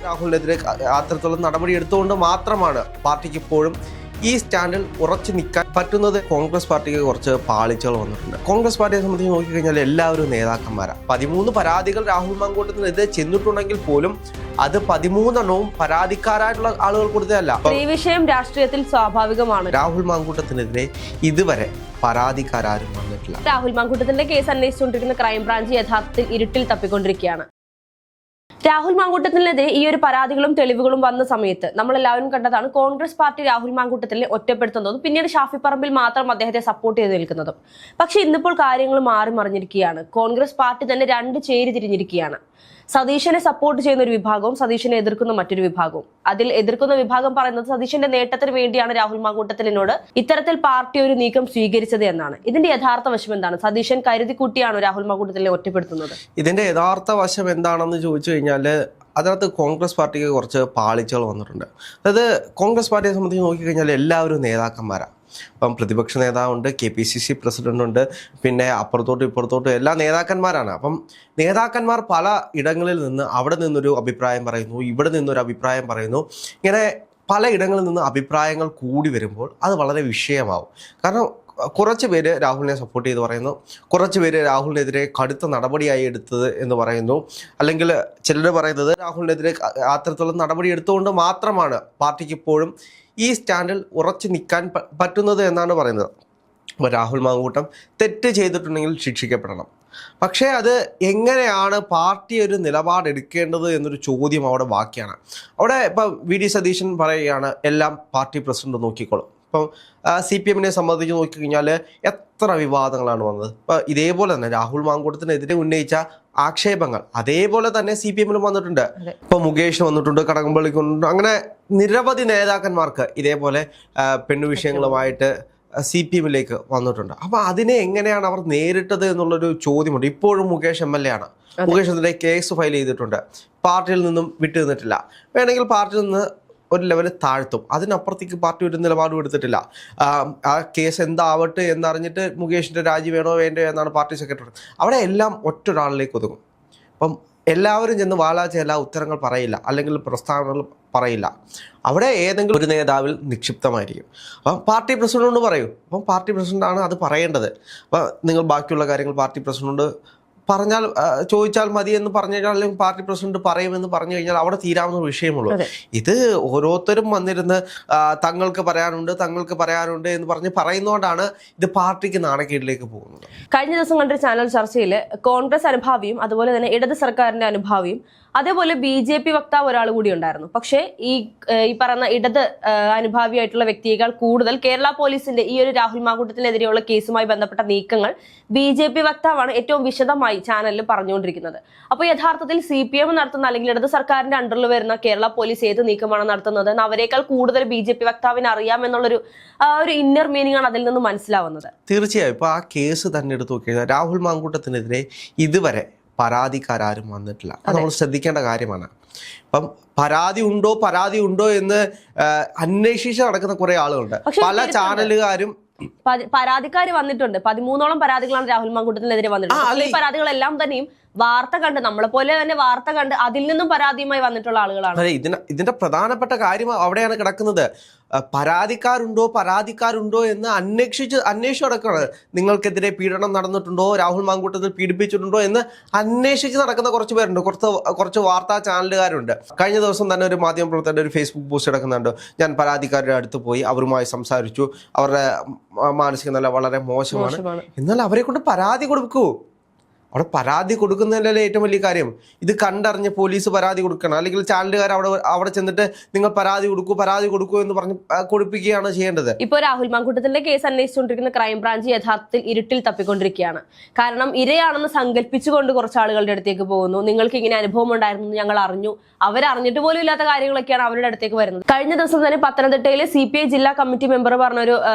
രാഹുലിനെതിരെ അത്തരത്തിലുള്ള നടപടി എടുത്തുകൊണ്ട് മാത്രമാണ് പാർട്ടിക്ക് ഇപ്പോഴും ഈ സ്റ്റാൻഡിൽ ഉറച്ചു നിൽക്കാൻ പറ്റുന്നത്. കോൺഗ്രസ് പാർട്ടിക്ക് കുറച്ച് പാളിച്ചകൾ വന്നിട്ടുണ്ട്. കോൺഗ്രസ് പാർട്ടിയെ സംബന്ധിച്ച് നോക്കിക്കഴിഞ്ഞാൽ എല്ലാവരും നേതാക്കന്മാരാണ്. 13 പരാതികൾ രാഹുൽ മാങ്കൂട്ടത്തിനെതിരെ ചെന്നിട്ടുണ്ടെങ്കിൽ പോലും അത് 13 പരാതിക്കാരായിട്ടുള്ള ആളുകൾ കൊടുത്തതല്ല. ഈ വിഷയം രാഷ്ട്രീയത്തിൽ സ്വാഭാവികമാണ്. രാഹുൽ മാങ്കൂട്ടത്തിനെതിരെ ഇതുവരെ പരാതിക്കാരും വന്നിട്ടില്ല. രാഹുൽ മാങ്കൂട്ടത്തിന്റെ കേസ് അന്വേഷിച്ചുകൊണ്ടിരിക്കുന്ന ക്രൈംബ്രാഞ്ച് യഥാർത്ഥത്തിൽ ഇരുട്ടിൽ തപ്പിക്കൊണ്ടിരിക്കുകയാണ്. രാഹുൽ മാങ്കൂട്ടത്തിനെതിരെ ഈ ഒരു പരാതികളും തെളിവുകളും വന്ന സമയത്ത് നമ്മൾ എല്ലാവരും കണ്ടതാണ് കോൺഗ്രസ് പാർട്ടി രാഹുൽ മാങ്കൂട്ടത്തിനെ ഒറ്റപ്പെടുത്തുന്നതും പിന്നീട് ഷാഫി പറമ്പിൽ മാത്രം അദ്ദേഹത്തെ സപ്പോർട്ട് ചെയ്ത് നിൽക്കുന്നതും. പക്ഷെ ഇന്നിപ്പോൾ കാര്യങ്ങൾ മാറി മറിഞ്ഞിരിക്കുകയാണ്. കോൺഗ്രസ് പാർട്ടി തന്നെ രണ്ട് ചേരി തിരിഞ്ഞിരിക്കുകയാണ്. സതീശനെ സപ്പോർട്ട് ചെയ്യുന്ന ഒരു വിഭാഗവും സതീശനെ എതിർക്കുന്ന മറ്റൊരു വിഭാഗവും. അതിൽ എതിർക്കുന്ന വിഭാഗം പറയുന്നത് സതീശന്റെ നേട്ടത്തിന് വേണ്ടിയാണ് രാഹുൽ മാങ്കൂട്ടത്തിനോട് ഇത്തരത്തിൽ പാർട്ടി ഒരു നീക്കം സ്വീകരിച്ചത് എന്നാണ്. ഇതിന്റെ യഥാർത്ഥ വശം എന്താണ്? സതീശൻ കരുതിക്കൂട്ടിയാണോ രാഹുൽ മാങ്കൂട്ടത്തിനെ ഒറ്റപ്പെടുത്തുന്നത്? ഇതിന്റെ യഥാർത്ഥ വശം എന്താണെന്ന് ചോദിച്ചു കഴിഞ്ഞാൽ അതിനകത്ത് കോൺഗ്രസ് പാർട്ടിക്ക് കുറച്ച് പാളിച്ചകൾ വന്നിട്ടുണ്ട്. അതായത് കോൺഗ്രസ് പാർട്ടിയെ സംബന്ധിച്ച് നോക്കിക്കഴിഞ്ഞാൽ എല്ലാവരും നേതാക്കന്മാരാണ്. ഇപ്പം പ്രതിപക്ഷ നേതാവുണ്ട്, KPCC പ്രസിഡന്റുണ്ട്, പിന്നെ അപ്പുറത്തോട്ടും ഇപ്പുറത്തോട്ടും എല്ലാ നേതാക്കന്മാരാണ്. അപ്പം നേതാക്കന്മാർ പല ഇടങ്ങളിൽ നിന്ന് അവിടെ നിന്നൊരു അഭിപ്രായം പറയുന്നു, ഇവിടെ നിന്നൊരു അഭിപ്രായം പറയുന്നു. ഇങ്ങനെ പല ഇടങ്ങളിൽ നിന്ന് അഭിപ്രായങ്ങൾ കൂടി വരുമ്പോൾ അത് വളരെ വിഷയമാവും. കാരണം കുറച്ച് പേര് രാഹുലിനെ സപ്പോർട്ട് ചെയ്ത് പറയുന്നു, കുറച്ച് പേര് രാഹുലിനെതിരെ കടുത്ത നടപടിയായി എടുത്തത് എന്ന് പറയുന്നു. അല്ലെങ്കിൽ ചിലർ പറയുന്നത് രാഹുലിനെതിരെ അത്തരത്തിലുള്ള നടപടി എടുത്തുകൊണ്ട് മാത്രമാണ് പാർട്ടിക്ക് ഇപ്പോഴും ഈ സ്റ്റാൻഡിൽ ഉറച്ചു നിൽക്കാൻ പറ്റുന്നത് എന്നാണ് പറയുന്നത്. അപ്പോൾ രാഹുൽ മാങ്കൂട്ടം തെറ്റ് ചെയ്തിട്ടുണ്ടെങ്കിൽ ശിക്ഷിക്കപ്പെടണം. പക്ഷേ അത് എങ്ങനെയാണ് പാർട്ടി ഒരു നിലപാടെടുക്കേണ്ടത് എന്നൊരു ചോദ്യം അവിടെ ബാക്കിയാണ്. അവിടെ ഇപ്പം VD സതീശൻ പറയുകയാണ് എല്ലാം പാർട്ടി പ്രസിഡന്റ് നോക്കിക്കോളും. ഇപ്പം CPM-നെ സംബന്ധിച്ച് നോക്കിക്കഴിഞ്ഞാൽ എത്ര വിവാദങ്ങളാണ് വന്നത്. ഇപ്പം ഇതേപോലെ തന്നെ രാഹുൽ മാങ്കൂട്ടത്തിനെതിരെ ഉന്നയിച്ച ആക്ഷേപങ്ങൾ അതേപോലെ തന്നെ CPM-ലും വന്നിട്ടുണ്ട്. ഇപ്പൊ മുകേഷ് വന്നിട്ടുണ്ട്, കടകംപള്ളിക്ക് വന്നിട്ടുണ്ട്. അങ്ങനെ നിരവധി നേതാക്കന്മാർക്ക് ഇതേപോലെ പെണ്ണു വിഷയങ്ങളുമായിട്ട് CPM-ലേക്ക് വന്നിട്ടുണ്ട്. അപ്പൊ അതിനെ എങ്ങനെയാണ് അവർ നേരിട്ടത് എന്നുള്ളൊരു ചോദ്യമുണ്ട്. ഇപ്പോഴും മുകേഷ് MLA ആണ്. മുകേഷിനെതിരെ കേസ് ഫയൽ ചെയ്തിട്ടുണ്ട്. പാർട്ടിയിൽ നിന്നും വിട്ടു നിന്നിട്ടില്ല. വേണമെങ്കിൽ പാർട്ടിയിൽ നിന്ന് ഒരു ലെവല് താഴ്ത്തും. അതിനപ്പുറത്തേക്ക് പാർട്ടി ഒരു നിലപാടും എടുത്തിട്ടില്ല. ആ കേസ് എന്താവട്ടെ എന്നറിഞ്ഞിട്ട് മുകേഷിൻ്റെ രാജി വേണോ വേണ്ടയോ എന്നാണ് പാർട്ടി സെക്രട്ടറി. അവിടെ എല്ലാം ഒറ്റൊരാളിലേക്ക് ഒതുങ്ങും. അപ്പം എല്ലാവരും ചെന്ന് വാലാച്ചല്ല ഉത്തരങ്ങൾ പറയില്ല, അല്ലെങ്കിൽ പ്രസ്താവനകൾ പറയില്ല. അവിടെ ഏതെങ്കിലും ഒരു നേതാവിൽ നിക്ഷിപ്തമായിരിക്കും. അപ്പം പാർട്ടി പ്രസിഡന്റ് പറയും. അപ്പം പാർട്ടി പ്രസിഡന്റാണ് അത് പറയേണ്ടത്. അപ്പം നിങ്ങൾ ബാക്കിയുള്ള കാര്യങ്ങൾ പാർട്ടി പ്രസിഡന്റ് പറഞ്ഞാൽ ചോദിച്ചാൽ മതി എന്ന് പറഞ്ഞു കഴിഞ്ഞാൽ, അല്ലെങ്കിൽ പാർട്ടി പ്രസിഡന്റ് പറയുമെന്ന് പറഞ്ഞു കഴിഞ്ഞാൽ അവിടെ തീരാവുന്ന വിഷയമുള്ളൂ. ഇത് ഓരോരുത്തരും വന്നിരുന്ന് തങ്ങൾക്ക് പറയാനുണ്ട് എന്ന് പറഞ്ഞ് പറയുന്നതുകൊണ്ടാണ് ഇത് പാർട്ടിക്ക് നാണക്കേടിലേക്ക് പോകുന്നത്. കഴിഞ്ഞ ദിവസം കണ്ടൊരു ചാനൽ ചർച്ചയിൽ കോൺഗ്രസ് അനുഭാവിയും അതുപോലെ തന്നെ ഇടത് സർക്കാരിന്റെ അനുഭാവിയും അതേപോലെ BJP വക്താവ് ഒരാൾ കൂടി ഉണ്ടായിരുന്നു. പക്ഷേ ഈ പറയുന്ന ഇടത് അനുഭാവിയായിട്ടുള്ള വ്യക്തിയേക്കാൾ കൂടുതൽ കേരള പോലീസിന്റെ ഈ ഒരു രാഹുൽ മാങ്കൂട്ടത്തിനെതിരെയുള്ള കേസുമായി ബന്ധപ്പെട്ട നീക്കങ്ങൾ BJP വക്താവാണ് ഏറ്റവും വിശദമായി ചാനലിൽ പറഞ്ഞുകൊണ്ടിരിക്കുന്നത്. അപ്പോൾ യഥാർത്ഥത്തിൽ CPM നടത്തുന്ന അല്ലെങ്കിൽ ഇടത് സർക്കാരിന്റെ അണ്ടറിൽ വരുന്ന കേരള പോലീസ് ഏത് നീക്കമാണ് നടത്തുന്നത് എന്ന് അവരെക്കാൾ കൂടുതൽ BJP വക്താവിന് അറിയാമെന്നുള്ളൊരു ഒരു ഇന്നർ മീനിങ് ആണ് അതിൽ നിന്ന് മനസ്സിലാവുന്നത്. തീർച്ചയായും ഇപ്പൊ ആ കേസ് തന്നെ എടുത്തു നോക്കിയാൽ രാഹുൽ മാങ്കൂട്ടത്തിനെതിരെ ഇതുവരെ പരാതിക്കാരും വന്നിട്ടില്ല. അത് നമ്മൾ ശ്രദ്ധിക്കേണ്ട കാര്യമാണ്. അപ്പം പരാതി ഉണ്ടോ എന്ന് അന്വേഷിച്ച് നടക്കുന്ന കുറെ ആളുകളുണ്ട്. പല ചാനലുകാരും പരാതിക്കാർ വന്നിട്ടുണ്ട്. 13 പരാതികളാണ് രാഹുൽ മാങ്കൂട്ടത്തിനെതിരെ വന്നിട്ടുണ്ട്. ഈ പരാതികളെല്ലാം തന്നെയും വാർത്ത കണ്ട്, നമ്മളെ പോലെ തന്നെ വാർത്ത കണ്ട് അതിൽ നിന്നും പരാതിയുമായി വന്നിട്ടുള്ള ആളുകളാണ്. അതെ, ഇതിന്റെ പ്രധാനപ്പെട്ട കാര്യം അവിടെയാണ് കിടക്കുന്നത്. പരാതിക്കാരുണ്ടോ എന്ന് അന്വേഷിച്ച് നടക്കുന്നത്. നിങ്ങൾക്കെതിരെ പീഡനം നടന്നിട്ടുണ്ടോ, രാഹുൽ മാങ്കൂട്ടത്തിൽ പീഡിപ്പിച്ചിട്ടുണ്ടോ എന്ന് അന്വേഷിച്ച് നടക്കുന്ന കുറച്ച് പേരുണ്ട്. കുറച്ച് വാർത്താ ചാനലുകാരുണ്ട്. കഴിഞ്ഞ ദിവസം തന്നെ ഒരു മാധ്യമപ്രവർത്തകരുടെ ഒരു ഫേസ്ബുക്ക് പോസ്റ്റ് കിടക്കുന്നുണ്ട്. ഞാൻ പരാതിക്കാരുടെ അടുത്ത് പോയി അവരുമായി സംസാരിച്ചു, അവരുടെ മാനസിക നില വളരെ മോശമാണ്. എന്നാൽ അവരെ കൊണ്ട് പരാതി കൊടുക്കൂ. അവിടെ പരാതി കൊടുക്കുന്നതിലല്ലേ ഏറ്റവും വലിയ കാര്യം. ഇത് കണ്ടറിഞ്ഞ് പോലീസ് പരാതി കൊടുക്കണം, അല്ലെങ്കിൽ ചാനലുകാർ അവിടെ ചെന്നിട്ട് നിങ്ങൾ പരാതി കൊടുക്കൂ എന്ന് പറഞ്ഞ് കൊടുപ്പിക്കുകയാണ് ചെയ്യേണ്ടത്. ഇപ്പോൾ രാഹുൽ മാങ്കൂട്ടത്തിന്റെ കേസ് അന്വേഷിച്ചുകൊണ്ടിരിക്കുന്ന ക്രൈംബ്രാഞ്ച് യഥാർത്ഥത്തിൽ ഇരുട്ടിൽ തപ്പിക്കൊണ്ടിരിക്കുകയാണ്. കാരണം ഇരയാണെന്ന് സങ്കല്പിച്ചുകൊണ്ട് കുറച്ച് ആളുകളുടെ അടുത്തേക്ക് പോകുന്നു. നിങ്ങൾക്ക് ഇങ്ങനെ അനുഭവം ഉണ്ടായിരുന്നു, ഞങ്ങൾ അറിഞ്ഞു. അവരറിഞ്ഞിട്ട് പോലും ഇല്ലാത്ത കാര്യങ്ങളൊക്കെയാണ് അവരുടെ അടുത്തേക്ക് വരുന്നത്. കഴിഞ്ഞ ദിവസം തന്നെ പത്തനംതിട്ടയിലെ CPI ജില്ലാ കമ്മിറ്റി മെമ്പർ പറഞ്ഞ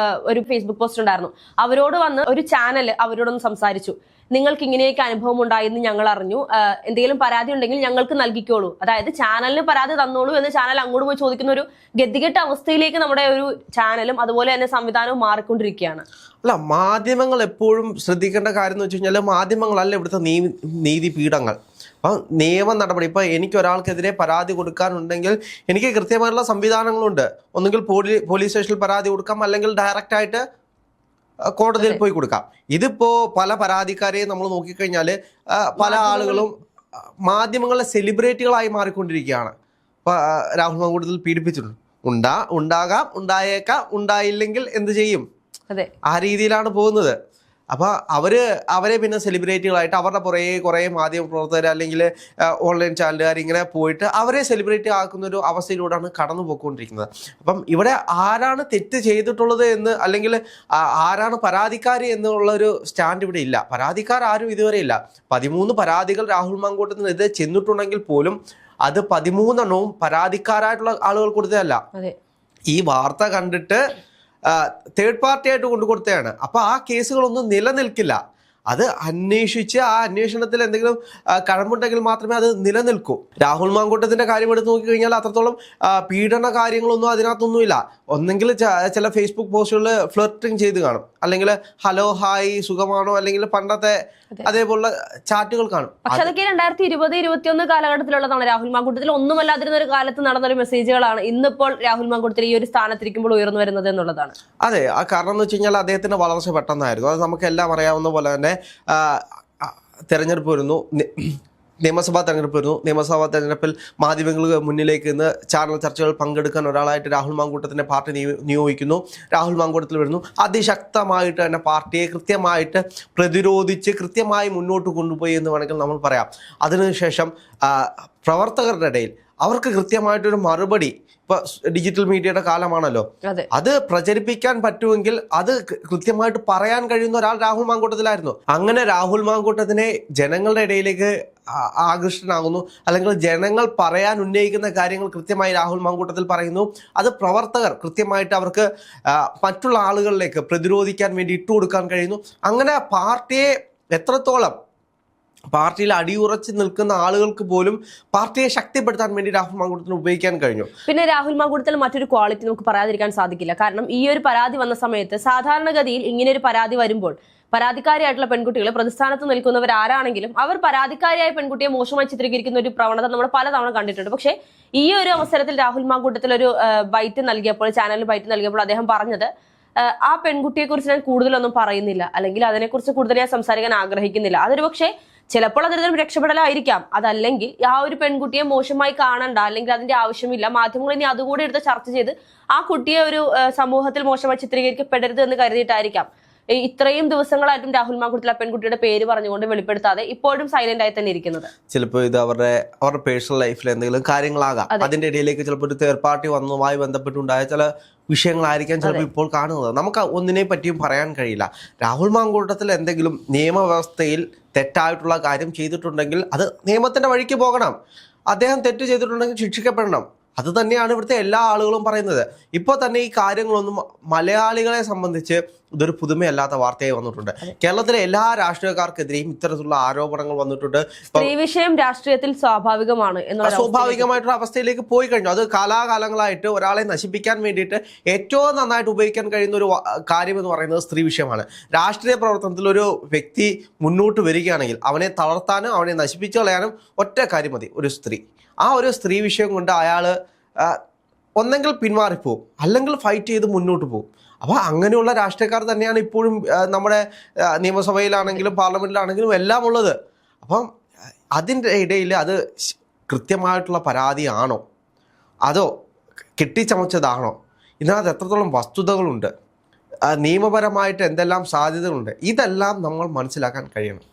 ഒരു ഫേസ്ബുക്ക് പോസ്റ്റ് ഉണ്ടായിരുന്നു. അവരോട് വന്ന് ഒരു ചാനൽ അവരോടൊന്ന് സംസാരിച്ചു. നിങ്ങൾക്ക് ഇങ്ങനെയൊക്കെ അനുഭവം ഉണ്ടായെന്ന് ഞങ്ങൾ അറിഞ്ഞു, എന്തെങ്കിലും പരാതി ഉണ്ടെങ്കിൽ ഞങ്ങൾക്ക് നൽകിക്കോളൂ, അതായത് ചാനലിന് പരാതി തന്നോളൂ എന്ന് ചാനൽ അങ്ങോട്ട് പോയി ചോദിക്കുന്ന ഒരു ഗതികെട്ട അവസ്ഥയിലേക്ക് നമ്മുടെ ഒരു ചാനലും അതുപോലെ തന്നെ സംവിധാനവും മാറിക്കൊണ്ടിരിക്കുകയാണ്. അല്ല, മാധ്യമങ്ങൾ എപ്പോഴും ശ്രദ്ധിക്കേണ്ട കാര്യം എന്ന് വെച്ച് കഴിഞ്ഞാൽ മാധ്യമങ്ങളല്ല ഇവിടുത്തെ നീതിപീഠങ്ങൾ. അപ്പം നിയമ നടപടി, ഇപ്പം എനിക്ക് ഒരാൾക്കെതിരെ പരാതി കൊടുക്കാനുണ്ടെങ്കിൽ എനിക്ക് കൃത്യമായിട്ടുള്ള സംവിധാനങ്ങളുണ്ട്. ഒന്നുകിൽ പോലീസ് സ്റ്റേഷനിൽ പരാതി കൊടുക്കാം, അല്ലെങ്കിൽ ഡയറക്റ്റായിട്ട് കോടതിയിൽ പോയി കൊടുക്കാം. ഇതിപ്പോ പല പരാതിക്കാരെയും നമ്മൾ നോക്കിക്കഴിഞ്ഞാൽ പല ആളുകളും മാധ്യമങ്ങളിലെ സെലിബ്രിറ്റികളായി മാറിക്കൊണ്ടിരിക്കുകയാണ്. ഇപ്പൊ രാഹുൽ മാങ്കൂട്ടത്തിൽ പീഡിപ്പിച്ചിട്ടുണ്ട്, ഉണ്ടാകാം, ഉണ്ടായേക്കാം, ഉണ്ടായില്ലെങ്കിൽ എന്ത് ചെയ്യും, ആ രീതിയിലാണ് പോകുന്നത്. അപ്പൊ അവരെ പിന്നെ സെലിബ്രിറ്റികളായിട്ട് അവരുടെ പുറകെ കുറേ മാധ്യമ പ്രവർത്തകർ അല്ലെങ്കിൽ ഓൺലൈൻ ചാനലുകാർ ഇങ്ങനെ പോയിട്ട് അവരെ സെലിബ്രിറ്റി ആക്കുന്ന ഒരു അവസ്ഥയിലൂടെയാണ് കടന്നു പോയിക്കൊണ്ടിരിക്കുന്നത്. അപ്പം ഇവിടെ ആരാണ് തെറ്റ് ചെയ്തിട്ടുള്ളത് എന്ന്, അല്ലെങ്കിൽ ആരാണ് പരാതിക്കാരി എന്നുള്ള ഒരു സ്റ്റാൻഡ് ഇവിടെ ഇല്ല. പരാതിക്കാരും ഇതുവരെ ഇല്ല. 13 പരാതികൾ രാഹുൽ മാങ്കൂട്ടത്തിനെതിരെ ചെന്നിട്ടുണ്ടെങ്കിൽ പോലും അത് 13 പരാതിക്കാരായിട്ടുള്ള ആളുകൾ കൊടുത്തതല്ല. ഈ വാർത്ത കണ്ടിട്ട് തേർഡ് പാർട്ടി ആയിട്ട് കൊണ്ടുകൊടുത്തതാണ്. അപ്പോൾ ആ കേസുകളൊന്നും നിലനിൽക്കില്ല. അത് അന്വേഷിച്ച് ആ അന്വേഷണത്തിൽ എന്തെങ്കിലും കഴമ്പുണ്ടെങ്കിൽ മാത്രമേ അത് നിലനിൽക്കൂ. രാഹുൽ മാങ്കൂട്ടത്തിന്റെ കാര്യം എടുത്ത് നോക്കിക്കഴിഞ്ഞാൽ അത്രത്തോളം പീഡന കാര്യങ്ങളൊന്നും അതിനകത്തൊന്നുമില്ല. ഒന്നെങ്കിൽ ചില ഫേസ്ബുക്ക് പോസ്റ്റുകളിൽ ഫ്ലർട്ടിങ് ചെയ്ത് കാണും, അല്ലെങ്കിൽ ഹലോ ഹായ് സുഖമാണോ, അല്ലെങ്കിൽ പണ്ടത്തെ അതേപോലുള്ള ചാറ്റുകൾ കാണും. പക്ഷെ അതൊക്കെ 2020-2021 കാലഘട്ടത്തിലുള്ളതാണ്. രാഹുൽ മാങ്കൂട്ടത്തിൽ ഒന്നുമല്ലാതിരുന്ന ഒരു കാലത്ത് നടന്നൊരു മെസ്സേജുകളാണ് ഇന്നിപ്പോൾ രാഹുൽ മാങ്കൂട്ടത്തിൽ ഈ ഒരു സ്ഥാനത്തിരിക്കുമ്പോൾ ഉയർന്നു വരുന്നത് എന്നുള്ളതാണ്. അതെ, ആ കാരണം എന്ന് വെച്ച് കഴിഞ്ഞാൽ അദ്ദേഹത്തിന്റെ വളർച്ച പെട്ടെന്നായിരുന്നു. അത് നമുക്കെല്ലാം അറിയാവുന്ന പോലെ തന്നെ തെരഞ്ഞെടുപ്പ് വരുന്നു, നിയമസഭാ തെരഞ്ഞെടുപ്പ് വരുന്നു. നിയമസഭാ തെരഞ്ഞെടുപ്പിൽ മാധ്യമങ്ങൾക്ക് മുന്നിലേക്ക് ഇന്ന് ചാനൽ ചർച്ചകൾ പങ്കെടുക്കാൻ ഒരാളായിട്ട് രാഹുൽ മാങ്കൂട്ടത്തിൻ്റെ പാർട്ടി നിയോഗിക്കുന്നു. രാഹുൽ മാങ്കൂട്ടത്തിൽ വരുന്നു. അതിശക്തമായിട്ട് തന്നെ പാർട്ടിയെ കൃത്യമായിട്ട് പ്രതിരോധിച്ച് കൃത്യമായി മുന്നോട്ട് കൊണ്ടുപോയി എന്ന് വേണമെങ്കിൽ നമ്മൾ പറയാം. അതിനുശേഷം പ്രവർത്തകരുടെ ഇടയിൽ അവർക്ക് കൃത്യമായിട്ടൊരു മറുപടി, ഇപ്പൊ ഡിജിറ്റൽ മീഡിയയുടെ കാലമാണല്ലോ, അത് പ്രചരിപ്പിക്കാൻ പറ്റുമെങ്കിൽ അത് കൃത്യമായിട്ട് പറയാൻ കഴിയുന്ന ഒരാൾ രാഹുൽ മാങ്കൂട്ടത്തിലായിരുന്നു. അങ്ങനെ രാഹുൽ മാങ്കൂട്ടത്തിനെ ജനങ്ങളുടെ ഇടയിലേക്ക് ആകൃഷ്ടനാകുന്നു, അല്ലെങ്കിൽ ജനങ്ങൾ പറയാൻ ഉന്നയിക്കുന്ന കാര്യങ്ങൾ കൃത്യമായി രാഹുൽ മാങ്കൂട്ടത്തിൽ പറയുന്നു. അത് പ്രവർത്തകർ കൃത്യമായിട്ട് അവർക്ക് മറ്റുള്ള ആളുകളിലേക്ക് പ്രതിരോധിക്കാൻ വേണ്ടി ഇട്ടുകൊടുക്കാൻ കഴിയുന്നു. അങ്ങനെ പാർട്ടിയെ എത്രത്തോളം പാർട്ടിയിൽ അടിയുറച്ച് നിൽക്കുന്ന ആളുകൾക്ക് പോലും പാർട്ടിയെ ശക്തിപ്പെടുത്താൻ വേണ്ടി രാഹുൽ മാങ്കൂട്ടത്തിന് ഉപയോഗിക്കാൻ കഴിഞ്ഞു. പിന്നെ രാഹുൽ മാങ്കൂട്ടത്തിൽ മറ്റൊരു ക്വാളിറ്റി നമുക്ക് പറയാതിരിക്കാൻ സാധിക്കില്ല. കാരണം ഈ ഒരു പരാതി വന്ന സമയത്ത് സാധാരണഗതിയിൽ ഇങ്ങനെ ഒരു പരാതി വരുമ്പോൾ പരാതിക്കാരിയായിട്ടുള്ള പെൺകുട്ടികൾ പ്രതിസ്ഥാനത്ത് നിൽക്കുന്നവർ ആരാണെങ്കിലും അവർ പരാതിക്കാരിയായ പെൺകുട്ടിയെ മോശമായി ചിത്രീകരിക്കുന്ന ഒരു പ്രവണത നമ്മൾ പലതവണ കണ്ടിട്ടുണ്ട്. പക്ഷേ ഈ ഒരു അവസരത്തിൽ രാഹുൽ മാങ്കൂട്ടത്തിൽ ഒരു ബൈറ്റ് നൽകിയപ്പോൾ, ചാനലിൽ ബൈറ്റ് നൽകിയപ്പോൾ അദ്ദേഹം പറഞ്ഞത്, ആ പെൺകുട്ടിയെ കുറിച്ച് ഞാൻ കൂടുതലൊന്നും പറയുന്നില്ല, അല്ലെങ്കിൽ അതിനെക്കുറിച്ച് കൂടുതൽ ഞാൻ സംസാരിക്കാൻ ആഗ്രഹിക്കുന്നില്ല. അതൊരു പക്ഷേ ചിലപ്പോൾ അതൊരു രക്ഷപ്പെടലായിരിക്കാം. അതല്ലെങ്കിൽ ആ ഒരു പെൺകുട്ടിയെ മോശമായി കാണണ്ട, അല്ലെങ്കിൽ അതിന്റെ ആവശ്യമില്ല, മാധ്യമങ്ങൾ ഇനി അതുകൂടി എടുത്ത് ചർച്ച ചെയ്ത് ആ കുട്ടിയെ ഒരു സമൂഹത്തിൽ മോശമായി ചിത്രീകരിക്കപ്പെടരുത് എന്ന് കരുതിയിട്ടായിരിക്കാം ഇത്രയും ദിവസങ്ങളായിട്ടും രാഹുൽ മാങ്കൂട്ടത്തിൽ ആ പെൺകുട്ടിയുടെ പേര് പറഞ്ഞുകൊണ്ട് വെളിപ്പെടുത്താതെ ഇപ്പോഴും സൈലന്റ് ആയി തന്നെ ഇരിക്കുന്നത്. ചിലപ്പോൾ ഇത് അവരുടെ പേഴ്സണൽ ലൈഫിൽ എന്തെങ്കിലും കാര്യങ്ങളാകാം. അതിന്റെ ഇടയിലേക്ക് ചിലപ്പോൾ ഒരു തേർഡ് പാർട്ടി വന്നതുമായി ബന്ധപ്പെട്ടുണ്ടായ ചില വിഷയങ്ങളായിരിക്കാം ചിലപ്പോൾ ഇപ്പോൾ കാണുന്നത്. നമുക്ക് ഒന്നിനെ പറ്റിയും പറയാൻ കഴിയില്ല. രാഹുൽ മാങ്കൂട്ടത്തിൽ എന്തെങ്കിലും നിയമവ്യവസ്ഥയിൽ തെറ്റായിട്ടുള്ള കാര്യം ചെയ്തിട്ടുണ്ടെങ്കിൽ അത് നിയമത്തിന്റെ വഴിക്ക് പോകണം. അദ്ദേഹം തെറ്റ് ചെയ്തിട്ടുണ്ടെങ്കിൽ ശിക്ഷിക്കപ്പെടണം. അത് തന്നെയാണ് ഇവിടുത്തെ എല്ലാ ആളുകളും പറയുന്നത്. ഇപ്പോൾ തന്നെ ഈ കാര്യങ്ങളൊന്നും മലയാളികളെ സംബന്ധിച്ച് ഇതൊരു പുതുമയല്ലാത്ത വാർത്തയായി വന്നിട്ടുണ്ട്. കേരളത്തിലെ എല്ലാ രാഷ്ട്രീയക്കാർക്കെതിരെയും ഇത്തരത്തിലുള്ള ആരോപണങ്ങൾ വന്നിട്ടുണ്ട്. സ്ത്രീ വിഷയം രാഷ്ട്രീയത്തിൽ സ്വാഭാവികമാണ് സ്വാഭാവികമായിട്ടുള്ള അവസ്ഥയിലേക്ക് പോയി കഴിഞ്ഞു. അത് കാലാകാലങ്ങളായിട്ട് ഒരാളെ നശിപ്പിക്കാൻ വേണ്ടിയിട്ട് ഏറ്റവും നന്നായിട്ട് ഉപയോഗിക്കാൻ കഴിയുന്ന ഒരു കാര്യം എന്ന് പറയുന്നത് സ്ത്രീ വിഷയമാണ്. രാഷ്ട്രീയ പ്രവർത്തനത്തിൽ ഒരു വ്യക്തി മുന്നോട്ട് വരികയാണെങ്കിൽ അവനെ തളർത്താനും അവനെ നശിപ്പിച്ചു കളയാനും ഒറ്റ കാര്യം മതി, ഒരു സ്ത്രീ. ആ ഒരു സ്ത്രീ വിഷയം കൊണ്ട് അയാൾ ഒന്നെങ്കിൽ പിന്മാറിപ്പോവും, അല്ലെങ്കിൽ ഫൈറ്റ് ചെയ്ത് മുന്നോട്ട് പോകും. അപ്പോൾ അങ്ങനെയുള്ള രാഷ്ട്രീയക്കാർ തന്നെയാണ് ഇപ്പോഴും നമ്മുടെ നിയമസഭയിലാണെങ്കിലും പാർലമെന്റിലാണെങ്കിലും എല്ലാം ഉള്ളത്. അപ്പം അതിൻ്റെ ഇടയിൽ അത് കൃത്യമായിട്ടുള്ള പരാതിയാണോ അതോ കെട്ടിച്ചമച്ചതാണോ, ഇതിനകത്ത് എത്രത്തോളം വസ്തുതകളുണ്ട്, നിയമപരമായിട്ട് എന്തെല്ലാം സാധ്യതകളുണ്ട്, ഇതെല്ലാം നമ്മൾ മനസ്സിലാക്കാൻ കഴിയണം.